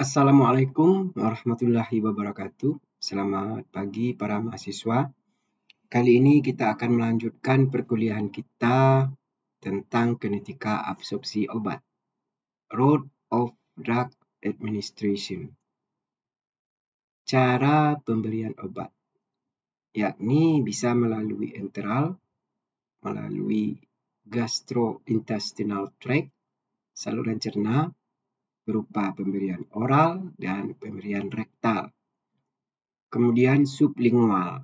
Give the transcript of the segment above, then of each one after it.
Assalamualaikum warahmatullahi wabarakatuh. Selamat pagi para mahasiswa. Kali ini kita akan melanjutkan perkuliahan kita tentang kinetika absorpsi obat, Route of Drug Administration. Cara pemberian obat, yakni bisa melalui enteral, melalui gastrointestinal tract, saluran cerna, berupa pemberian oral dan pemberian rektal. Kemudian sublingual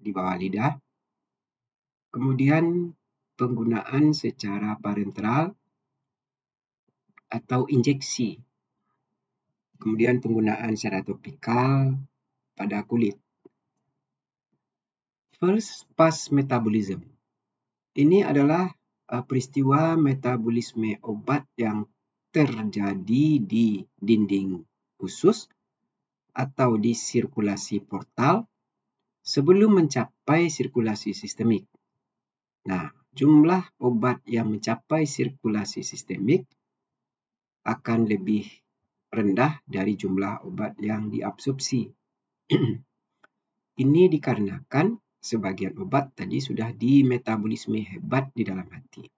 di bawah lidah. Kemudian penggunaan secara parenteral atau injeksi. Kemudian penggunaan secara topikal pada kulit. First pass metabolism. Ini adalah peristiwa metabolisme obat yang terjadi di dinding usus atau di sirkulasi portal sebelum mencapai sirkulasi sistemik. Nah, jumlah obat yang mencapai sirkulasi sistemik akan lebih rendah dari jumlah obat yang diabsorpsi. Ini dikarenakan sebagian obat tadi sudah dimetabolisme hebat di dalam hati.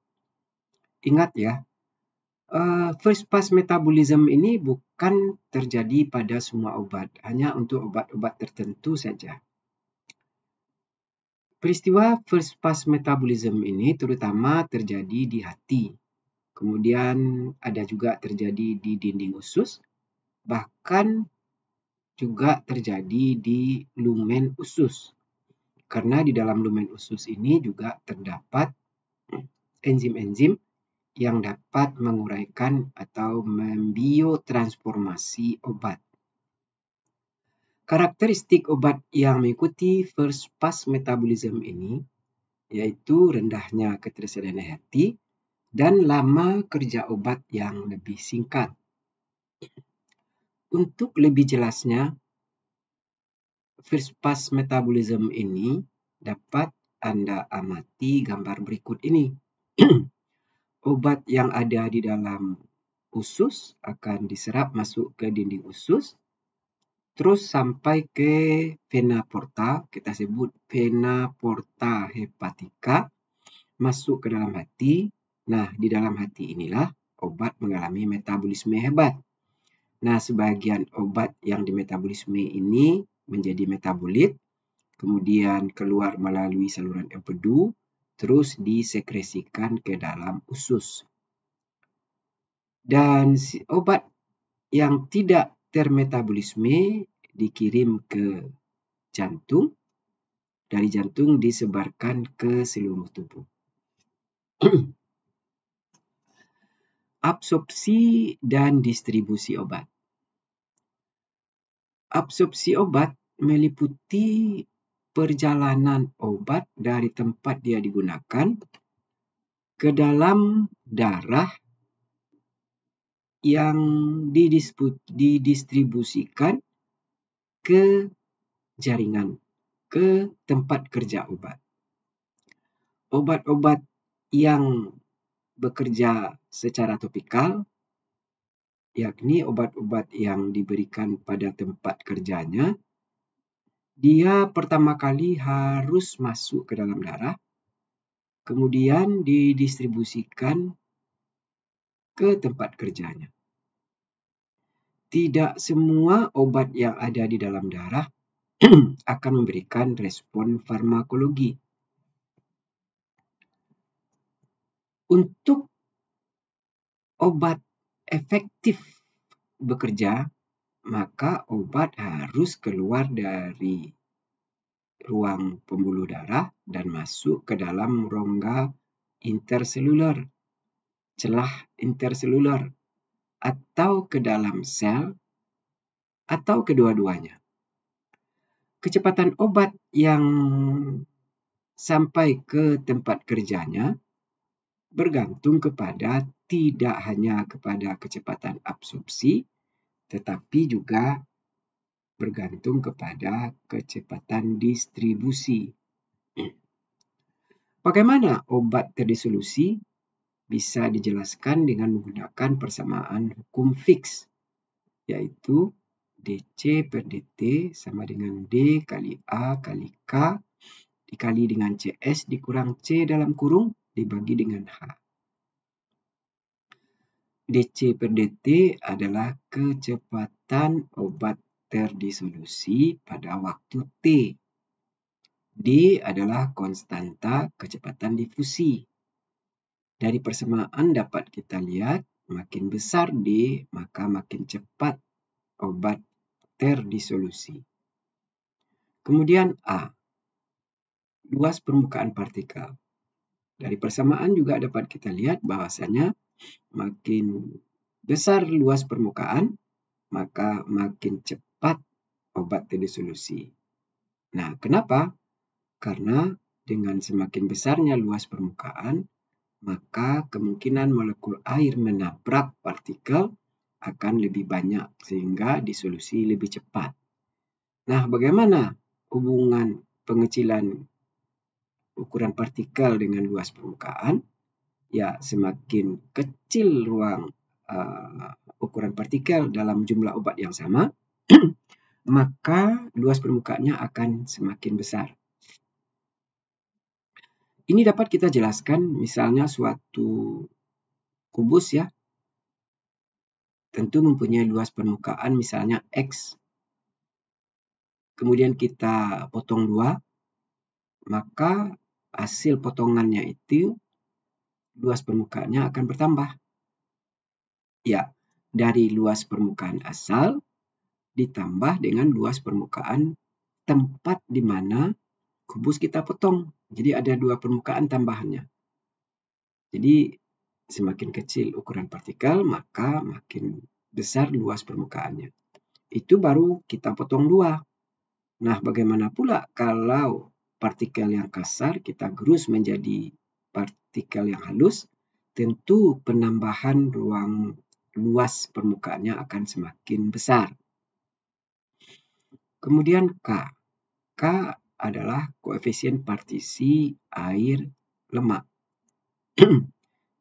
Ingat ya, first pass metabolism ini bukan terjadi pada semua obat, hanya untuk obat-obat tertentu saja. Peristiwa first pass metabolism ini terutama terjadi di hati. Kemudian ada juga terjadi di dinding usus, bahkan juga terjadi di lumen usus. Karena di dalam lumen usus ini juga terdapat enzim-enzim yang dapat menguraikan atau membiotransformasi obat. Karakteristik obat yang mengikuti first pass metabolism ini yaitu rendahnya ketersediaan hati dan lama kerja obat yang lebih singkat. Untuk lebih jelasnya, first pass metabolism ini dapat Anda amati gambar berikut ini. Obat yang ada di dalam usus akan diserap masuk ke dinding usus, terus sampai ke vena porta, kita sebut vena porta hepatica, masuk ke dalam hati. Nah, di dalam hati inilah obat mengalami metabolisme hebat. Nah, sebagian obat yang dimetabolisme ini menjadi metabolit, kemudian keluar melalui saluran empedu, terus disekresikan ke dalam usus. Dan obat yang tidak termetabolisme dikirim ke jantung, dari jantung disebarkan ke seluruh tubuh. Absorpsi dan distribusi obat. Absorpsi obat meliputi perjalanan obat dari tempat dia digunakan ke dalam darah yang didistribusikan ke jaringan, ke tempat kerja obat. Obat-obat yang bekerja secara topikal, yakni obat-obat yang diberikan pada tempat kerjanya, dia pertama kali harus masuk ke dalam darah, kemudian didistribusikan ke tempat kerjanya. Tidak semua obat yang ada di dalam darah akan memberikan respon farmakologi. Untuk obat efektif bekerja, maka obat harus keluar dari ruang pembuluh darah dan masuk ke dalam rongga interseluler, celah interseluler, atau ke dalam sel, atau kedua-duanya. Kecepatan obat yang sampai ke tempat kerjanya bergantung kepada tidak hanya kepada kecepatan absorpsi, tetapi juga bergantung kepada kecepatan distribusi. Bagaimana obat terdisolusi? Bisa dijelaskan dengan menggunakan persamaan hukum Fick. yaitu DC per DT sama dengan D kali A kali K dikali dengan CS dikurang C dalam kurung dibagi dengan H. DC per DT adalah kecepatan obat terdisolusi pada waktu T. D adalah konstanta kecepatan difusi. Dari persamaan dapat kita lihat makin besar D, maka makin cepat obat terdisolusi. Kemudian A, luas permukaan partikel. Dari persamaan juga dapat kita lihat bahwasanya makin besar luas permukaan, maka makin cepat obat terdisolusi. Nah, kenapa? Karena dengan semakin besarnya luas permukaan, maka kemungkinan molekul air menabrak partikel akan lebih banyak sehingga disolusi lebih cepat. Nah, bagaimana hubungan pengecilan ukuran partikel dengan luas permukaan? Ya, semakin kecil ruang ukuran partikel dalam jumlah obat yang sama, maka luas permukaannya akan semakin besar. Ini dapat kita jelaskan misalnya suatu kubus ya, tentu mempunyai luas permukaan misalnya X. Kemudian kita potong 2, maka hasil potongannya itu luas permukaannya akan bertambah. Ya, dari luas permukaan asal ditambah dengan luas permukaan tempat di mana kubus kita potong. Jadi ada 2 permukaan tambahannya. Jadi semakin kecil ukuran partikel, maka makin besar luas permukaannya. Itu baru kita potong 2. Nah, bagaimana pula kalau partikel yang kasar kita gerus menjadi partikel yang halus? Tentu penambahan ruang luas permukaannya akan semakin besar. Kemudian K. K adalah koefisien partisi air lemak.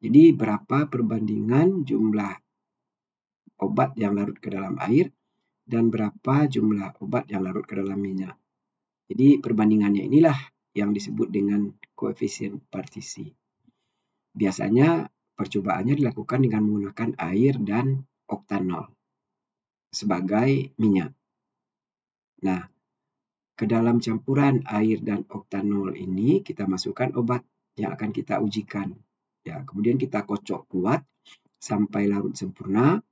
Jadi berapa perbandingan jumlah obat yang larut ke dalam air dan berapa jumlah obat yang larut ke dalam minyak. Jadi perbandingannya inilah yang disebut dengan koefisien partisi. Biasanya percobaannya dilakukan dengan menggunakan air dan oktanol sebagai minyak. Nah, ke dalam campuran air dan oktanol ini kita masukkan obat yang akan kita ujikan. Ya, kemudian kita kocok kuat sampai larut sempurna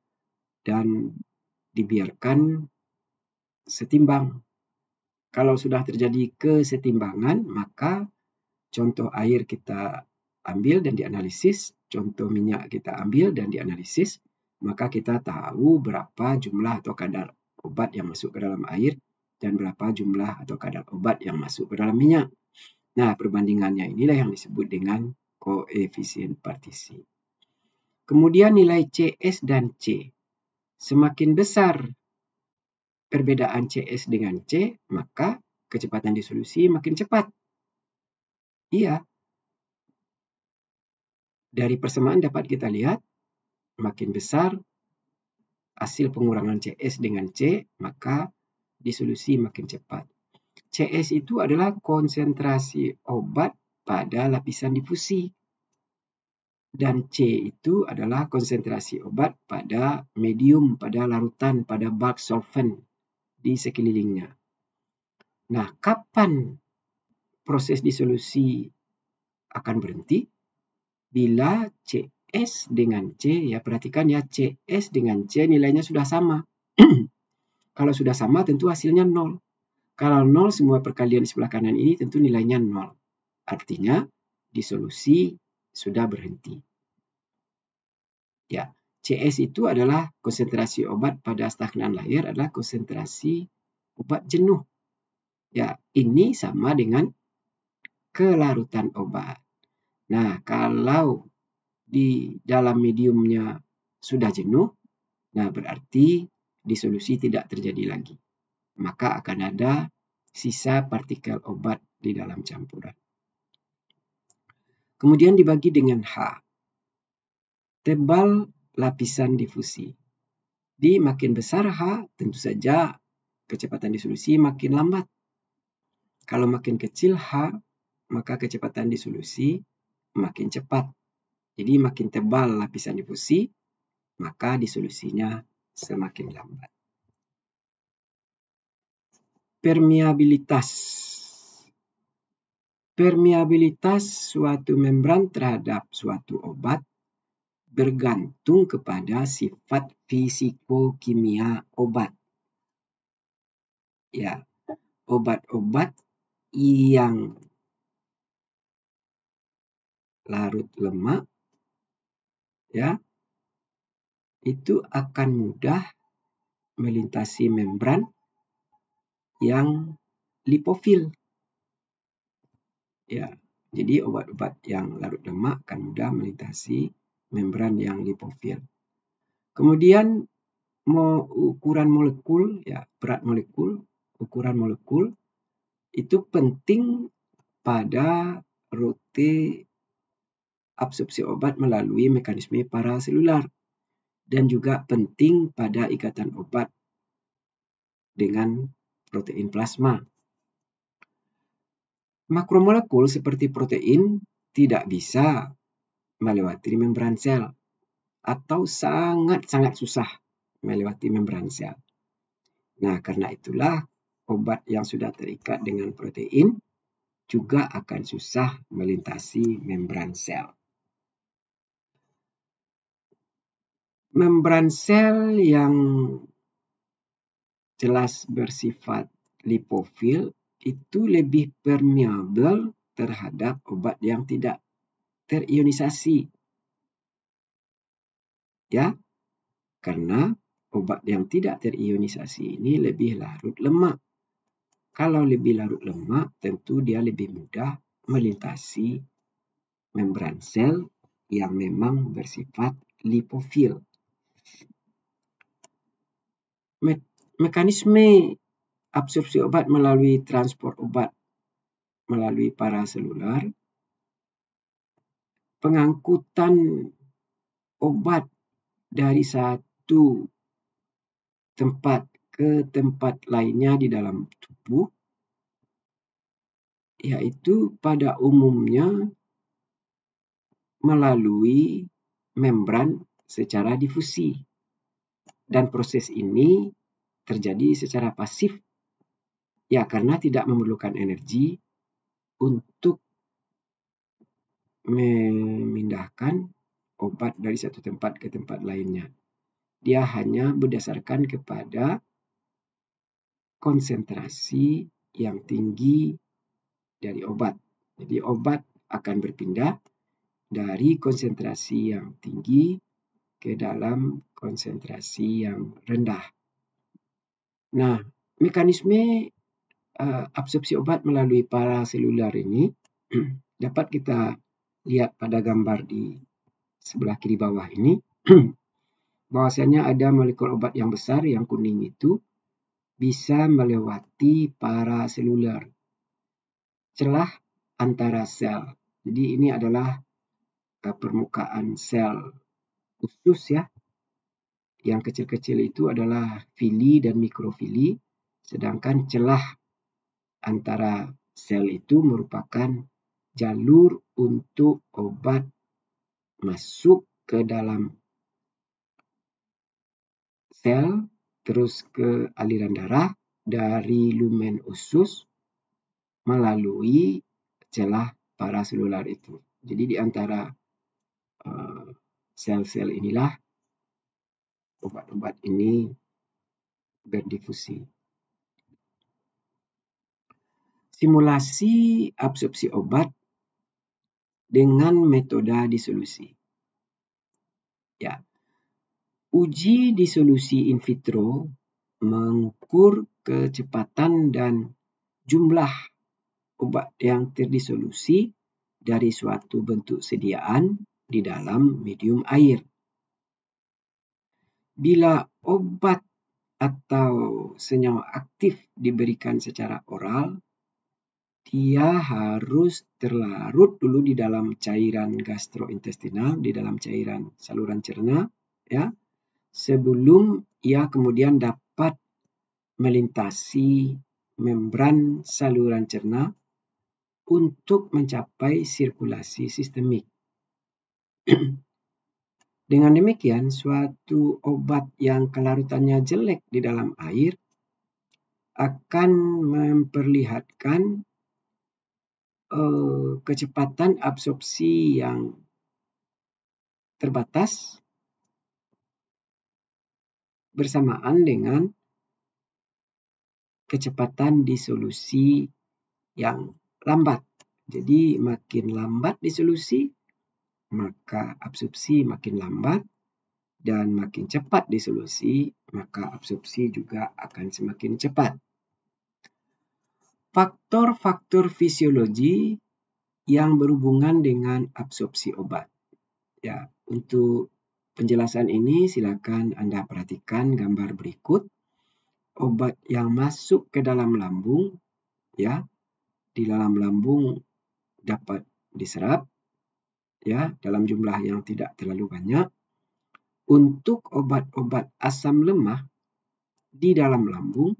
dan dibiarkan setimbang. Kalau sudah terjadi kesetimbangan, maka contoh air kita ambil dan dianalisis, contoh minyak kita ambil dan dianalisis, maka kita tahu berapa jumlah atau kadar obat yang masuk ke dalam air dan berapa jumlah atau kadar obat yang masuk ke dalam minyak. Nah, perbandingannya inilah yang disebut dengan koefisien partisi. Kemudian nilai CS dan C. Semakin besar perbedaan CS dengan C, maka kecepatan disolusi makin cepat. Iya. Dari persamaan dapat kita lihat, makin besar hasil pengurangan CS dengan C, maka disolusi makin cepat. CS itu adalah konsentrasi obat pada lapisan difusi. Dan C itu adalah konsentrasi obat pada medium, pada larutan, pada bulk solvent di sekelilingnya. Nah, kapan proses disolusi akan berhenti? Bila CS dengan C, ya perhatikan ya, CS dengan C nilainya sudah sama. Kalau sudah sama tentu hasilnya 0. Kalau 0 semua perkalian di sebelah kanan ini tentu nilainya 0. Artinya disolusi sudah berhenti. Ya, CS itu adalah konsentrasi obat pada stagnan lahir adalah konsentrasi obat jenuh. Ya, ini sama dengan kelarutan obat. Nah, kalau di dalam mediumnya sudah jenuh, nah berarti disolusi tidak terjadi lagi. Maka akan ada sisa partikel obat di dalam campuran. Kemudian dibagi dengan H. Tebal lapisan difusi. Di makin besar H, tentu saja kecepatan disolusi makin lambat. Kalau makin kecil H, maka kecepatan disolusi makin cepat. Jadi makin tebal lapisan difusi, maka disolusinya semakin lambat. Permeabilitas. Permeabilitas suatu membran terhadap suatu obat bergantung kepada sifat fisikokimia obat. Ya, obat-obat yang larut lemak, ya, itu akan mudah melintasi membran yang lipofil. Ya, jadi obat-obat yang larut lemak akan mudah melintasi membran yang lipofil. Kemudian ukuran molekul, ya, berat molekul, ukuran molekul itu penting pada rute absorpsi obat melalui mekanisme paraselular dan juga penting pada ikatan obat dengan protein plasma. Makromolekul seperti protein tidak bisa melewati membran sel atau sangat-sangat susah melewati membran sel. Nah, karena itulah obat yang sudah terikat dengan protein juga akan susah melintasi membran sel. Membran sel yang jelas bersifat lipofil itu lebih permeabel terhadap obat yang tidak terionisasi. Ya, karena obat yang tidak terionisasi ini lebih larut lemak. Kalau lebih larut lemak, tentu dia lebih mudah melintasi membran sel yang memang bersifat lipofil. Mekanisme absorpsi obat melalui transport obat melalui paraselular, pengangkutan obat dari satu tempat ke tempat lainnya di dalam tubuh, yaitu pada umumnya melalui membran secara difusi. Dan proses ini terjadi secara pasif, ya, karena tidak memerlukan energi untuk memindahkan obat dari satu tempat ke tempat lainnya. Dia hanya berdasarkan kepada konsentrasi yang tinggi dari obat. Jadi obat akan berpindah dari konsentrasi yang tinggi ke dalam konsentrasi yang rendah. Nah, mekanisme absorpsi obat melalui paraselular ini dapat kita lihat pada gambar di sebelah kiri bawah ini. Bahwasanya ada molekul obat yang besar yang kuning itu bisa melewati paraselular, celah antara sel. Jadi ini adalah permukaan sel usus, ya. Yang kecil-kecil itu adalah vili dan mikrofili, sedangkan celah antara sel itu merupakan jalur untuk obat masuk ke dalam sel, terus ke aliran darah dari lumen usus melalui celah paraselular itu. Jadi di antara sel-sel inilah obat-obat ini berdifusi. Simulasi absorpsi obat dengan metode disolusi. Ya. Uji disolusi in vitro mengukur kecepatan dan jumlah obat yang terdisolusi dari suatu bentuk sediaan di dalam medium air. Bila obat atau senyawa aktif diberikan secara oral, dia harus terlarut dulu di dalam cairan gastrointestinal, di dalam cairan saluran cerna, ya, sebelum ia kemudian dapat melintasi membran saluran cerna untuk mencapai sirkulasi sistemik. Dengan demikian, suatu obat yang kelarutannya jelek di dalam air akan memperlihatkan kecepatan absorpsi yang terbatas bersamaan dengan kecepatan disolusi yang lambat. Jadi makin lambat disolusi, maka absorpsi makin lambat, dan makin cepat disolusi, maka absorpsi juga akan semakin cepat. Faktor-faktor fisiologi yang berhubungan dengan absorpsi obat. Ya, untuk penjelasan ini silakan Anda perhatikan gambar berikut. Obat yang masuk ke dalam lambung, ya, di dalam lambung dapat diserap, ya, dalam jumlah yang tidak terlalu banyak. Untuk obat-obat asam lemah di dalam lambung,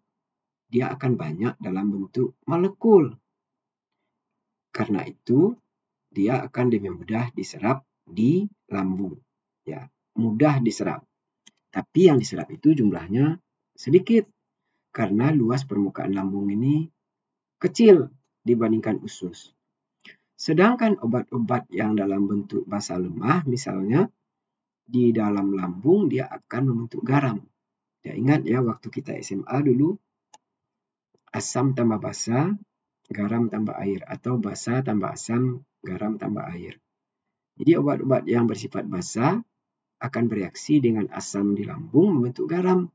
dia akan banyak dalam bentuk molekul. Karena itu, dia akan lebih mudah diserap di lambung. Ya, mudah diserap. Tapi yang diserap itu jumlahnya sedikit. Karena luas permukaan lambung ini kecil dibandingkan usus. Sedangkan obat-obat yang dalam bentuk basa lemah, misalnya, di dalam lambung dia akan membentuk garam. Ya, ingat ya, waktu kita SMA dulu, asam tambah basa, garam tambah air. Atau basa tambah asam, garam tambah air. Jadi obat-obat yang bersifat basa akan bereaksi dengan asam di lambung membentuk garam.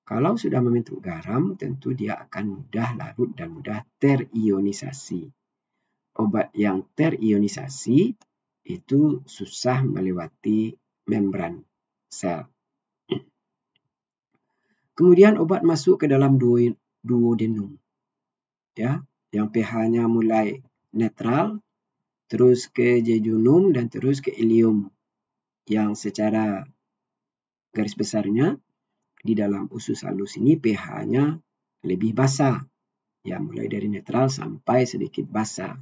Kalau sudah membentuk garam, tentu dia akan mudah larut dan mudah terionisasi. Obat yang terionisasi itu susah melewati membran sel. Kemudian obat masuk ke dalam duodenum, ya, yang pH-nya mulai netral, terus ke jejunum dan terus ke ileum, yang secara garis besarnya di dalam usus halus ini pH-nya lebih basa, ya, mulai dari netral sampai sedikit basa.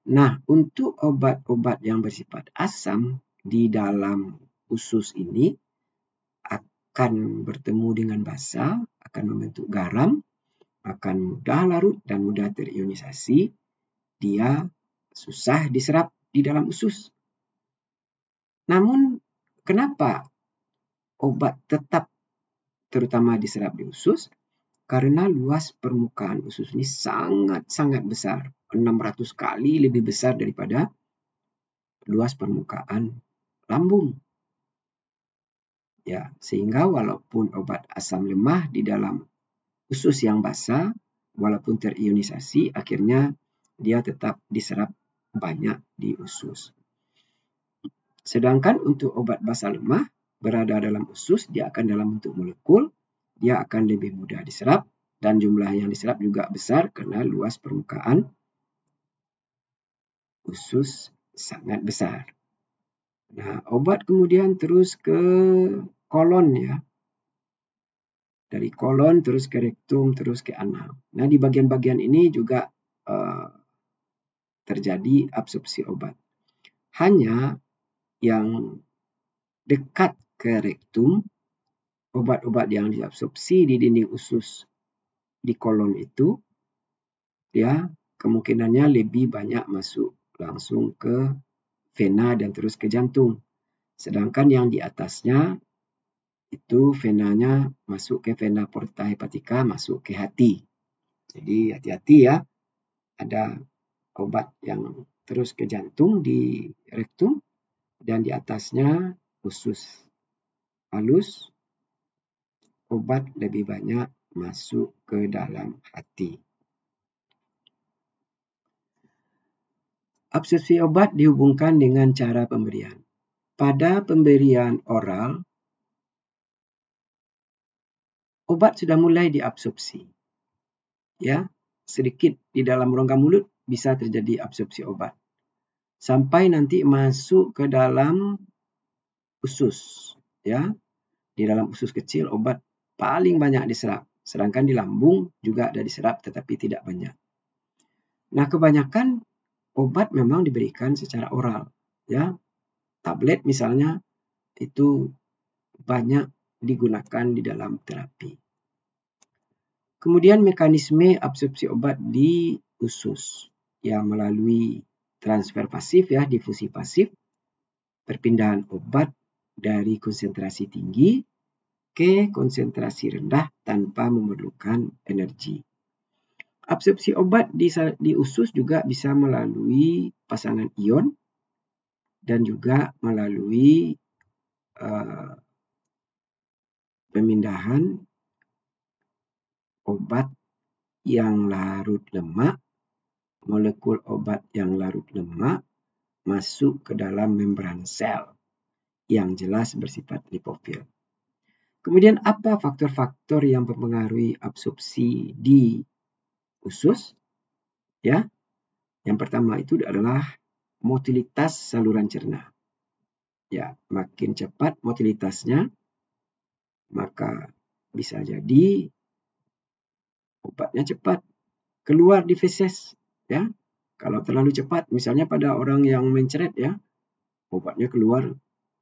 Nah, untuk obat-obat yang bersifat asam di dalam usus ini akan bertemu dengan basa, akan membentuk garam, akan mudah larut dan mudah terionisasi. Dia susah diserap di dalam usus. Namun, kenapa obat tetap terutama diserap di usus? Karena luas permukaan usus ini sangat-sangat besar. 600 kali lebih besar daripada luas permukaan lambung. Ya, sehingga walaupun obat asam lemah di dalam usus yang basah, walaupun terionisasi, akhirnya dia tetap diserap banyak di usus. Sedangkan untuk obat basa lemah berada dalam usus, dia akan dalam bentuk molekul, dia akan lebih mudah diserap, dan jumlah yang diserap juga besar karena luas permukaan usus sangat besar. Nah, obat kemudian terus ke kolon, ya. Dari kolon terus ke rektum, terus ke anal. Nah, di bagian-bagian ini juga terjadi absorpsi obat. Hanya yang dekat ke rektum, obat-obat yang diabsorpsi di dinding usus di kolon itu, ya, kemungkinannya lebih banyak masuk langsung ke vena dan terus ke jantung. Sedangkan yang di atasnya itu venanya masuk ke vena porta hepatica, masuk ke hati. Jadi hati-hati ya, ada obat yang terus ke jantung di rektum dan di atasnya usus halus, obat lebih banyak masuk ke dalam hati. Absorpsi obat dihubungkan dengan cara pemberian. Pada pemberian oral, obat sudah mulai diabsorpsi. Ya, sedikit di dalam rongga mulut bisa terjadi absorpsi obat. Sampai nanti masuk ke dalam usus, ya. Di di dalam usus kecil obat paling banyak diserap. Sedangkan di lambung juga ada diserap tetapi tidak banyak. Nah, kebanyakan obat memang diberikan secara oral, ya. Tablet misalnya itu banyak digunakan di dalam terapi. Kemudian mekanisme absorpsi obat di usus, ya, melalui transfer pasif, ya, difusi pasif, perpindahan obat dari konsentrasi tinggi ke konsentrasi rendah tanpa memerlukan energi. Absorpsi obat di usus juga bisa melalui pasangan ion dan juga melalui pemindahan obat yang larut lemak, molekul obat yang larut lemak masuk ke dalam membran sel yang jelas bersifat lipofil. Kemudian apa faktor-faktor yang mempengaruhi absorpsi di usus? Ya, yang pertama itu adalah motilitas saluran cerna. Ya, makin cepat motilitasnya, maka bisa jadi obatnya cepat keluar di feses, ya. Kalau terlalu cepat, misalnya pada orang yang mencret, ya, obatnya keluar,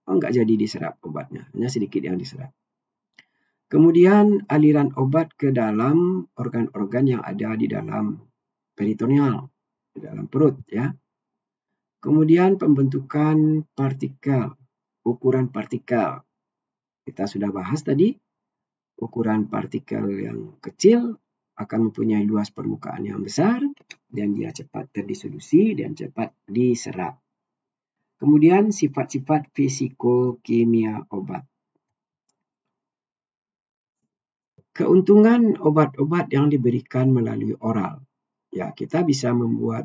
nggak jadi diserap obatnya, hanya sedikit yang diserap. Kemudian aliran obat ke dalam organ-organ yang ada di dalam peritoneal, di dalam perut, ya. Kemudian pembentukan partikel, ukuran partikel. Kita sudah bahas tadi, ukuran partikel yang kecil akan mempunyai luas permukaan yang besar dan dia cepat terdisolusi dan cepat diserap. Kemudian sifat-sifat fisikokimia obat. Keuntungan obat-obat yang diberikan melalui oral. Ya, kita bisa membuat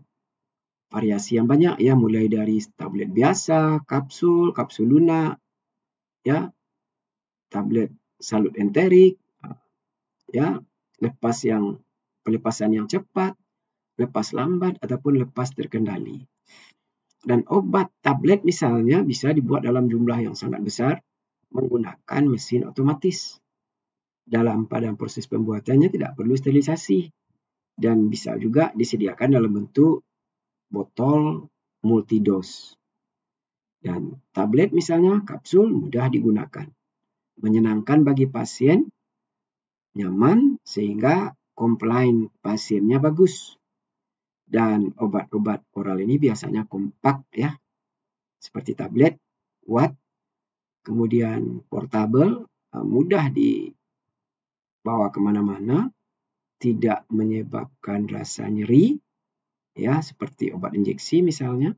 variasi yang banyak, ya, mulai dari tablet biasa, kapsul, kapsul lunak, ya, tablet salut enterik, ya, pelepasan yang cepat, lepas lambat ataupun lepas terkendali. Dan obat tablet misalnya bisa dibuat dalam jumlah yang sangat besar menggunakan mesin otomatis. Dalam pada proses pembuatannya tidak perlu sterilisasi dan bisa juga disediakan dalam bentuk botol multidos. Dan tablet misalnya kapsul mudah digunakan, menyenangkan bagi pasien, nyaman sehingga komplain pasiennya bagus. Dan obat-obat oral ini biasanya kompak, ya, seperti tablet, kuat, kemudian portable, mudah dibawa kemana-mana, tidak menyebabkan rasa nyeri, ya, seperti obat injeksi misalnya,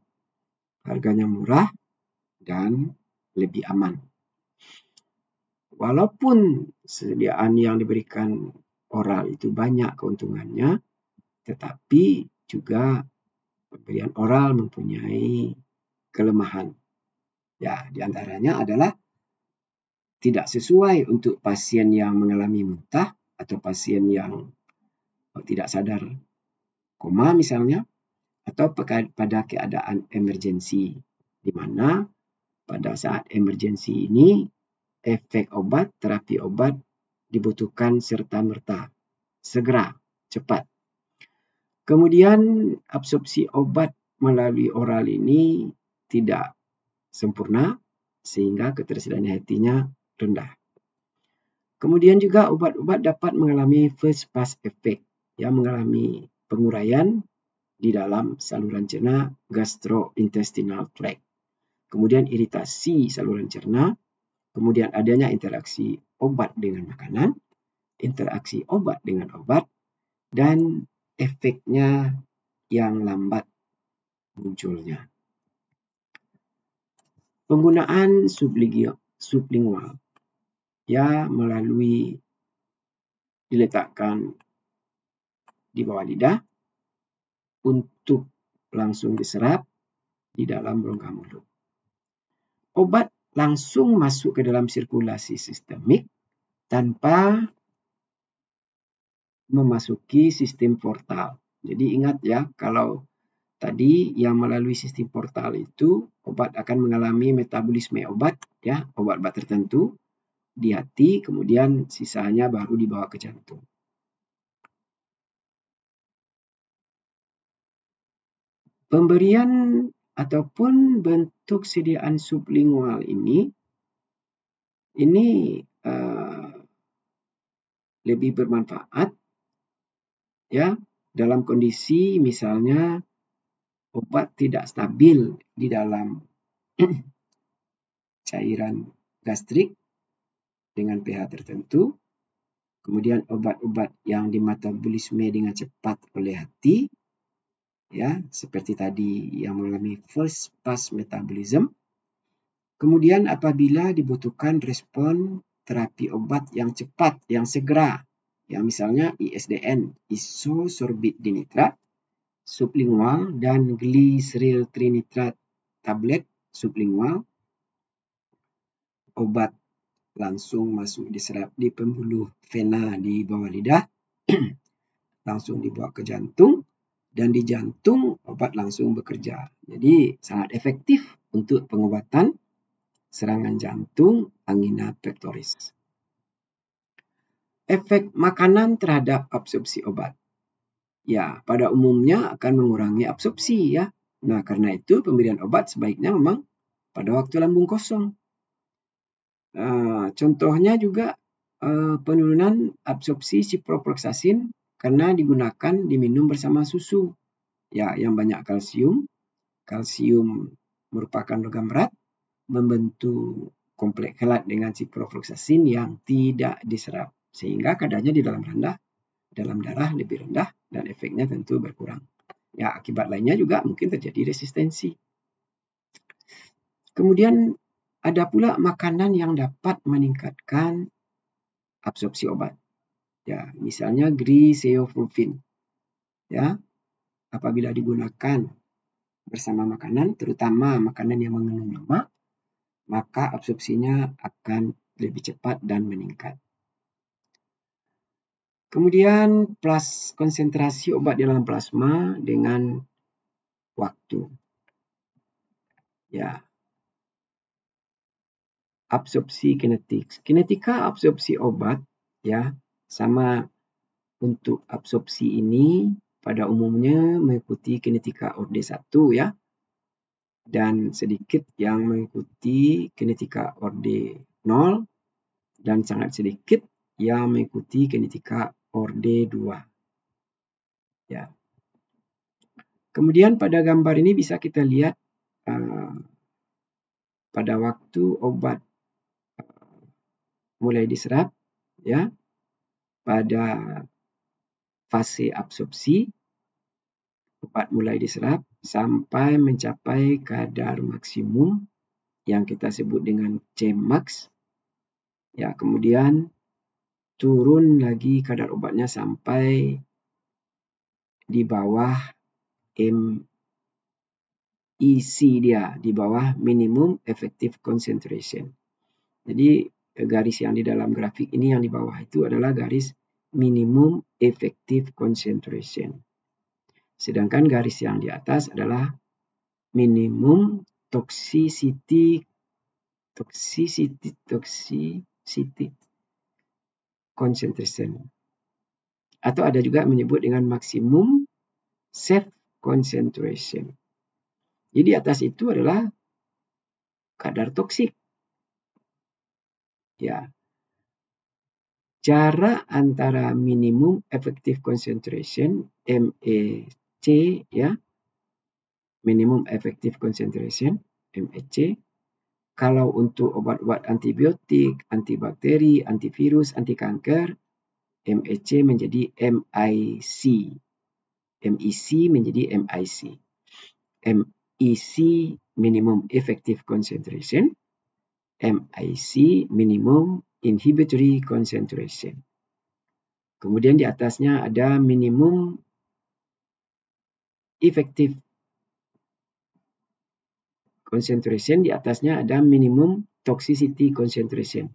harganya murah dan lebih aman. Walaupun sediaan yang diberikan oral itu banyak keuntungannya, tetapi juga pemberian oral mempunyai kelemahan. Ya, di antaranya adalah tidak sesuai untuk pasien yang mengalami muntah atau pasien yang tidak sadar koma misalnya, atau pada keadaan emergensi, di mana pada saat emergensi ini efek obat, terapi obat dibutuhkan serta-merta, segera, cepat. Kemudian absorpsi obat melalui oral ini tidak sempurna sehingga ketersediaan hatinya rendah. Kemudian juga obat-obat dapat mengalami first pass effect, yang mengalami penguraian di dalam saluran cerna gastrointestinal tract. Kemudian iritasi saluran cerna, kemudian adanya interaksi obat dengan makanan, interaksi obat dengan obat, dan efeknya yang lambat munculnya. Penggunaan sublingual, ya, melalui diletakkan di bawah lidah untuk langsung diserap di dalam rongga mulut. Obat langsung masuk ke dalam sirkulasi sistemik tanpa memasuki sistem portal. Jadi ingat, ya, kalau tadi yang melalui sistem portal itu obat akan mengalami metabolisme obat, ya, obat-obat tertentu di hati, kemudian sisanya baru dibawa ke jantung. Pemberian ataupun bentuk sediaan sublingual ini lebih bermanfaat ya dalam kondisi misalnya obat tidak stabil di dalam cairan gastrik dengan pH tertentu, kemudian obat-obat yang dimetabolisme dengan cepat oleh hati, ya seperti tadi yang mengalami first pass metabolism. Kemudian apabila dibutuhkan respon terapi obat yang cepat, yang segera, yang misalnya ISDN, isosorbit dinitrat, sublingual, dan glyceryl trinitrat tablet sublingual, obat langsung masuk diserap di pembuluh vena di bawah lidah, langsung dibawa ke jantung, dan di jantung obat langsung bekerja. Jadi sangat efektif untuk pengobatan serangan jantung angina pectoris. Efek makanan terhadap absorpsi obat. Ya, pada umumnya akan mengurangi absorpsi ya. Nah, karena itu pemberian obat sebaiknya memang pada waktu lambung kosong. Contohnya juga penurunan absorpsi ciprofloxacin karena digunakan diminum bersama susu. Ya, yang banyak kalsium. Kalsium merupakan logam berat, membentuk kompleks kelat dengan ciprofloxacin yang tidak diserap, sehingga kadarnya di dalam darah lebih rendah dan efeknya tentu berkurang. Ya, akibat lainnya juga mungkin terjadi resistensi. Kemudian ada pula makanan yang dapat meningkatkan absorpsi obat. Ya, misalnya griseofulvin. Ya, apabila digunakan bersama makanan, terutama makanan yang mengandung lemak, maka absorpsinya akan lebih cepat dan meningkat. Kemudian konsentrasi obat di dalam plasma dengan waktu. Ya. Absorpsi kinetik. Kinetika absorpsi obat ya sama untuk absorpsi ini pada umumnya mengikuti kinetika orde 1 ya. Dan sedikit yang mengikuti kinetika orde 0 dan sangat sedikit yang mengikuti kinetika orde 2. Ya. Kemudian pada gambar ini bisa kita lihat pada waktu obat mulai diserap ya pada fase absorpsi obat mulai diserap sampai mencapai kadar maksimum yang kita sebut dengan Cmax. Ya, kemudian turun lagi kadar obatnya sampai di bawah MEC dia, di bawah minimum effective concentration. Jadi garis yang di dalam grafik ini yang di bawah itu adalah garis minimum effective concentration. Sedangkan garis yang di atas adalah minimum toxicity concentration. Atau ada juga menyebut dengan maksimum safe concentration. Jadi di atas itu adalah kadar toksik. Ya. Jarak antara minimum effective concentration MEC ya. Minimum effective concentration MEC. Kalau untuk obat-obat antibiotik, antibakteri, antivirus, antikanker, MEC menjadi MIC. MEC menjadi MIC. MEC minimum effective concentration. MIC minimum inhibitory concentration. Kemudian di atasnya ada minimum effective concentration, di atasnya ada minimum toxicity concentration.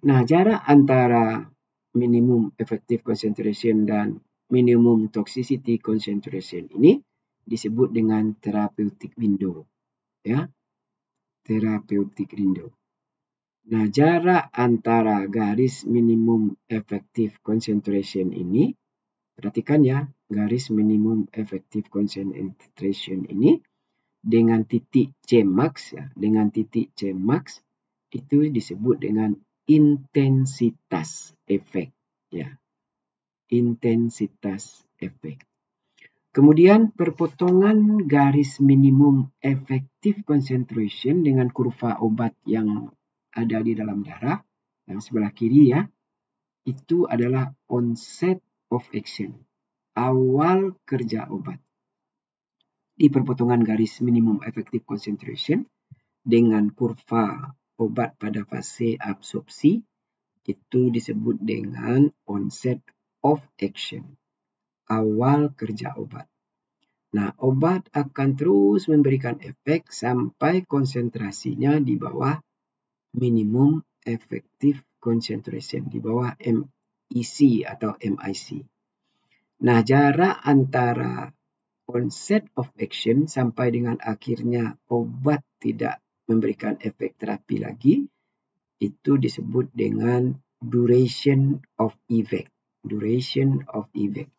Nah, jarak antara minimum effective concentration dan minimum toxicity concentration ini disebut dengan therapeutic window. Ya, therapeutic window. Nah, jarak antara garis minimum effective concentration ini, perhatikan ya, garis minimum effective concentration ini dengan titik Cmax ya, dengan titik Cmax itu disebut dengan intensitas efek ya. Intensitas efek. Kemudian perpotongan garis minimum effective concentration dengan kurva obat yang ada di dalam darah yang sebelah kiri ya, itu adalah onset of action, awal kerja obat. Di perpotongan garis minimum effective concentration dengan kurva obat pada fase absorpsi itu disebut dengan onset of action, awal kerja obat. Nah, obat akan terus memberikan efek sampai konsentrasinya di bawah minimum effective concentration, di bawah MEC atau MIC. Nah, jarak antara onset of action sampai dengan akhirnya obat tidak memberikan efek terapi lagi, itu disebut dengan duration of effect. Duration of effect.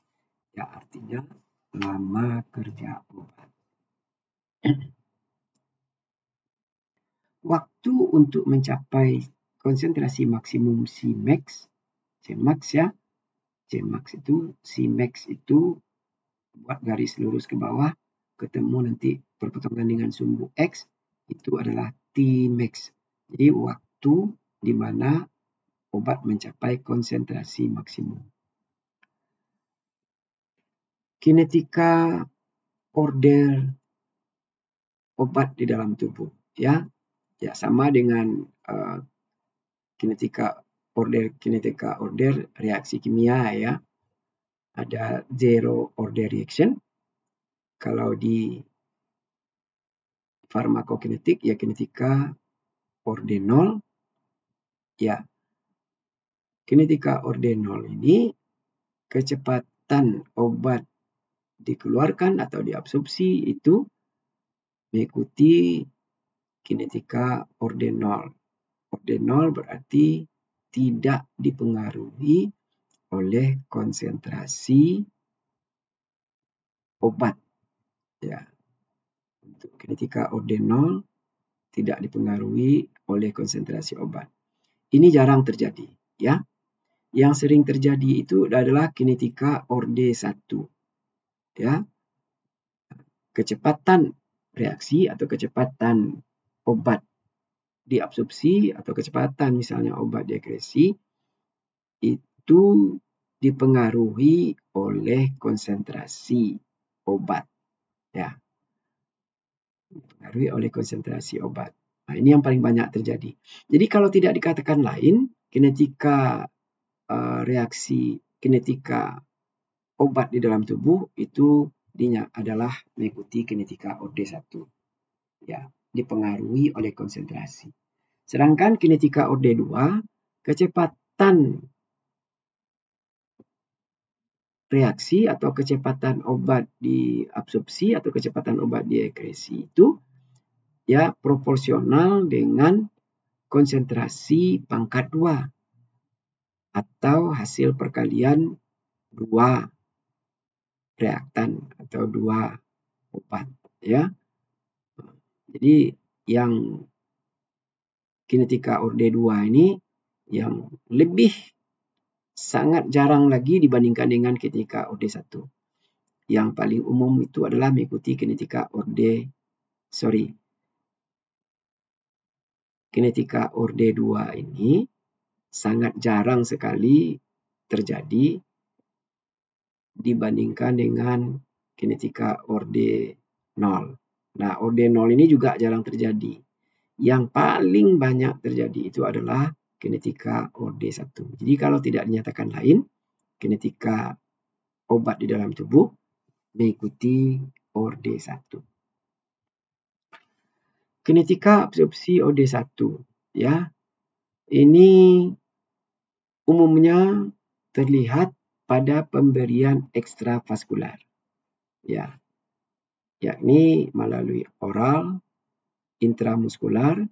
Ya, artinya lama kerja obat. Waktu untuk mencapai konsentrasi maksimum Cmax ya. Cmax itu, Cmax itu buat garis lurus ke bawah, ketemu nanti perpotongan dengan sumbu X, itu adalah Tmax. Jadi waktu di mana obat mencapai konsentrasi maksimum. Kinetika order obat di dalam tubuh ya. Ya, sama dengan kinetika order reaksi kimia ya. Ada zero order reaction. Kalau di farmakokinetik ya kinetika order 0. Ya. Kinetika order 0 ini kecepatan obat dikeluarkan atau diabsorpsi itu mengikuti kinetika order 0. Order 0 berarti tidak dipengaruhi oleh konsentrasi obat. Ya. Untuk kinetika order 0 tidak dipengaruhi oleh konsentrasi obat. Ini jarang terjadi, ya. Yang sering terjadi itu adalah kinetika order 1. Ya. Kecepatan reaksi atau kecepatan obat diabsorpsi atau kecepatan misalnya obat diekskresi itu dipengaruhi oleh konsentrasi obat. Ya. Dipengaruhi oleh konsentrasi obat. Nah, ini yang paling banyak terjadi. Jadi kalau tidak dikatakan lain, kinetika reaksi kinetika obat di dalam tubuh itu adalah mengikuti kinetika order 1. Ya, dipengaruhi oleh konsentrasi. Sedangkan kinetika order 2, kecepatan reaksi atau kecepatan obat diabsorpsi atau kecepatan obat diekskresi itu ya proporsional dengan konsentrasi pangkat 2 atau hasil perkalian 2 reaktan atau 2 obat ya. Jadi yang kinetika order 2 ini yang lebih sangat jarang lagi dibandingkan dengan kinetika order 1. Yang paling umum itu adalah mengikuti kinetika order kinetika order 2 ini sangat jarang sekali terjadi dibandingkan dengan kinetika order 0. Nah, order 0 ini juga jarang terjadi. Yang paling banyak terjadi itu adalah kinetika order 1. Jadi kalau tidak dinyatakan lain, kinetika obat di dalam tubuh mengikuti order 1. Kinetika absorpsi order 1 ya. Ini umumnya terlihat pada pemberian ekstravaskular. Ya. Yakni melalui oral, intramuskular,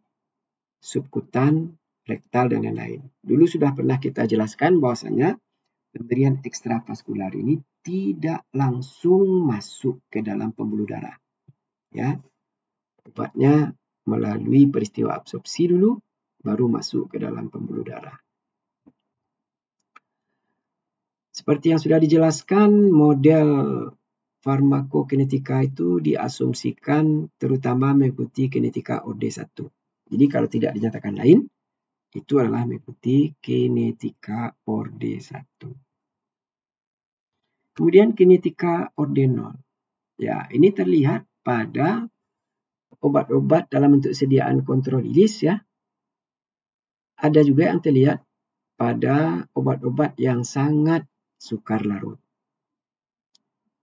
subkutan, rektal, dan lain-lain. Dulu sudah pernah kita jelaskan bahwasanya pemberian ekstravaskular ini tidak langsung masuk ke dalam pembuluh darah. Ya, obatnya melalui peristiwa absorpsi dulu, baru masuk ke dalam pembuluh darah. Seperti yang sudah dijelaskan, model farmakokinetika itu diasumsikan terutama mengikuti kinetika orde 1. Jadi kalau tidak dinyatakan lain, itu adalah mengikuti kinetika orde 1. Kemudian kinetika orde 0. Ya, ini terlihat pada obat-obat dalam bentuk sediaan kontrolilis ya. Ada juga yang terlihat pada obat-obat yang sangat sukar larut.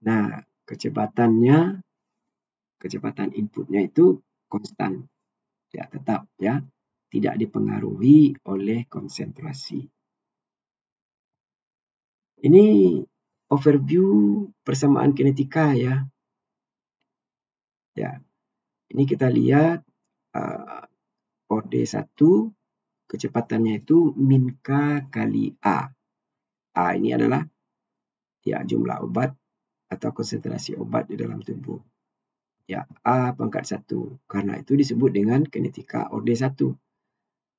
Nah, kecepatan inputnya itu konstan. Ya, tetap ya, tidak dipengaruhi oleh konsentrasi. Ini overview persamaan kinetika ya. Ya. Ini kita lihat orde 1, kecepatannya itu min K kali A. A ini adalah ya jumlah obat atau konsentrasi obat di dalam tubuh. Ya, A pangkat 1. Karena itu disebut dengan kinetika orde 1.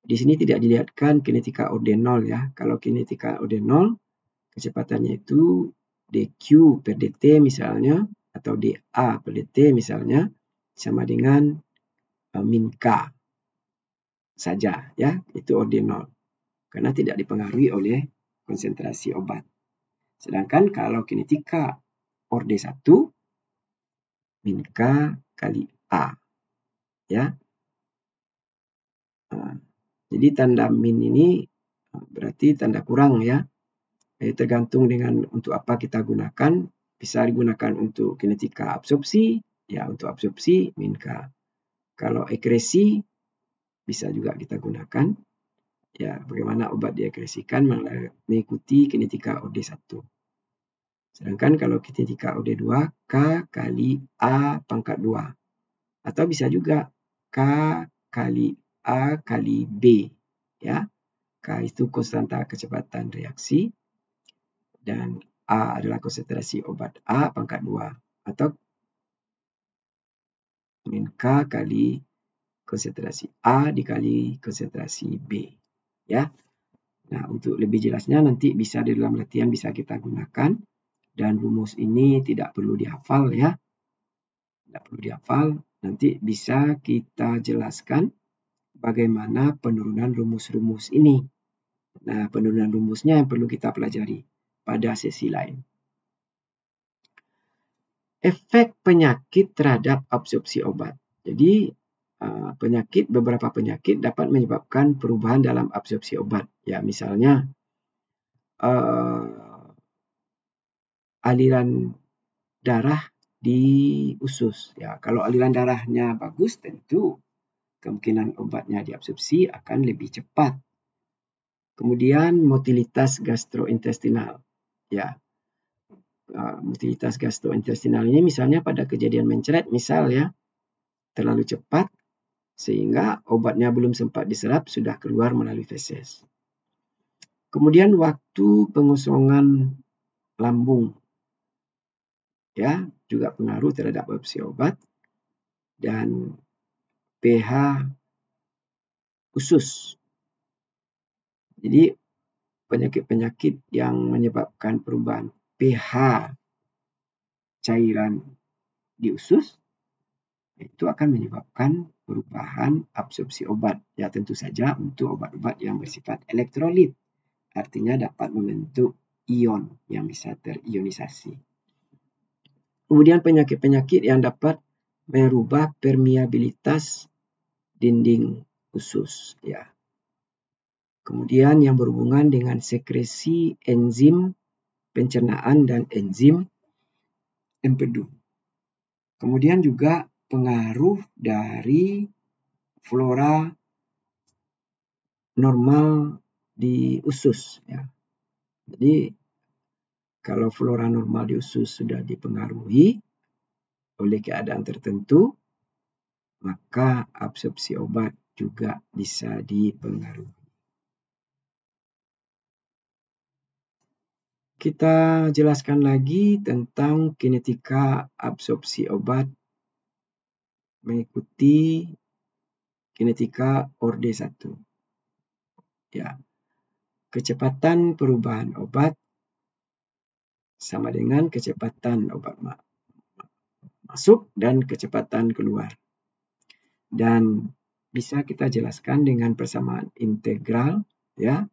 Di sini tidak dilihatkan kinetika orde 0 ya. Kalau kinetika orde 0, kecepatannya itu dQ per dt misalnya, atau dA per dt misalnya, sama dengan min K saja ya, itu orde 0. Karena tidak dipengaruhi oleh konsentrasi obat. Sedangkan kalau kinetika orde 1, min K kali A. Ya. Jadi tanda min ini berarti tanda kurang ya. Tergantung dengan untuk apa kita gunakan. Bisa digunakan untuk kinetika absorpsi, ya untuk absorpsi min K. Kalau ekresi bisa juga kita gunakan. Ya, bagaimana obat diekresikan mengikuti kinetika orde 1. Sedangkan kalau kinetika orde 2, K kali A pangkat 2. Atau bisa juga K kali A kali B. Ya. K itu konstanta kecepatan reaksi. Dan A adalah konsentrasi obat A pangkat 2. Atau min K kali konsentrasi A dikali konsentrasi B. Ya. Nah, untuk lebih jelasnya nanti bisa di dalam latihan bisa kita gunakan. Dan rumus ini tidak perlu dihafal ya. Tidak perlu dihafal. Nanti bisa kita jelaskan bagaimana penurunan rumus-rumus ini. Nah, penurunan rumusnya yang perlu kita pelajari pada sesi lain. Efek penyakit terhadap absorpsi obat. Jadi, beberapa penyakit dapat menyebabkan perubahan dalam absorpsi obat. Ya, misalnya aliran darah di usus. Ya, kalau aliran darahnya bagus, tentu kemungkinan obatnya diabsorpsi akan lebih cepat. Kemudian motilitas gastrointestinal. Ya, motilitas gastrointestinal ini misalnya pada kejadian mencret, misal ya, terlalu cepat sehingga obatnya belum sempat diserap sudah keluar melalui feses. Kemudian waktu pengosongan lambung ya juga pengaruh terhadap absorpsi obat, dan pH usus. Jadi penyakit-penyakit yang menyebabkan perubahan pH cairan di usus itu akan menyebabkan perubahan absorpsi obat. Ya, tentu saja untuk obat-obat yang bersifat elektrolit. Artinya dapat membentuk ion yang bisa terionisasi. Kemudian penyakit-penyakit yang dapat merubah permeabilitas dinding usus. Ya. Kemudian yang berhubungan dengan sekresi enzim pencernaan dan enzim empedu. Kemudian juga pengaruh dari flora normal di usus. Ya. Jadi kalau flora normal di usus sudah dipengaruhi oleh keadaan tertentu, maka absorpsi obat juga bisa dipengaruhi. Kita jelaskan lagi tentang kinetika absorpsi obat mengikuti kinetika orde 1. Ya, kecepatan perubahan obat sama dengan kecepatan obat masuk dan kecepatan keluar. Dan bisa kita jelaskan dengan persamaan integral, ya.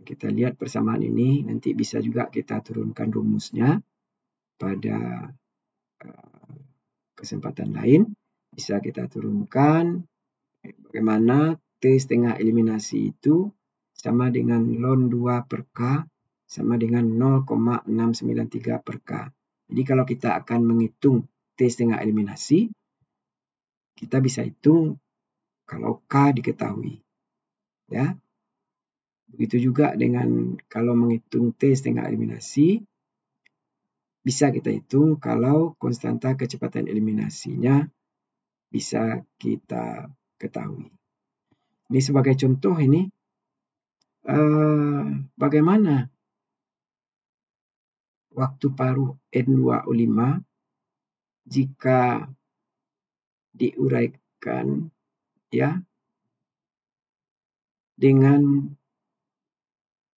Kita lihat persamaan ini, nanti bisa juga kita turunkan rumusnya pada kesempatan lain. Bisa kita turunkan bagaimana T setengah eliminasi itu sama dengan ln 2 per K sama dengan 0,693 per K. Jadi kalau kita akan menghitung T setengah eliminasi, kita bisa hitung kalau K diketahui. Ya. Begitu juga dengan kalau menghitung T setengah eliminasi, bisa kita hitung kalau konstanta kecepatan eliminasinya bisa kita ketahui. Ini sebagai contoh ini, bagaimana waktu paruh N2O5 jika diuraikan ya dengan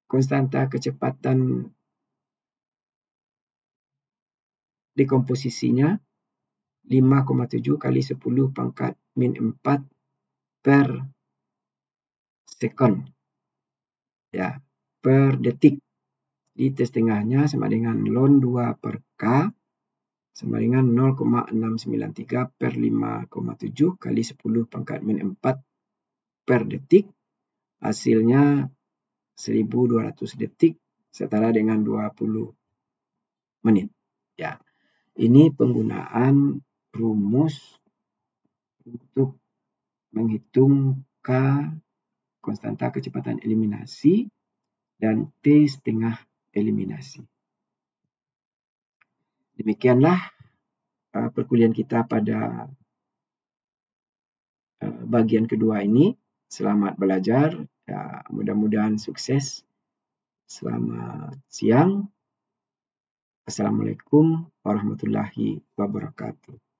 konstanta kecepatan dekomposisinya 5,7 kali 10 pangkat min 4 per sekon. Ya, per detik. Di T setengahnya sama dengan ln 2 per K sama dengan 0,693 per 5,7 kali 10 pangkat min 4 per detik. Hasilnya 1200 detik setara dengan 20 menit. Ya, ini penggunaan rumus untuk menghitung K konstanta kecepatan eliminasi dan T setengah eliminasi. Demikianlah perkuliahan kita pada bagian kedua ini. Selamat belajar, ya, mudah-mudahan sukses. Selamat siang. Assalamualaikum warahmatullahi wabarakatuh.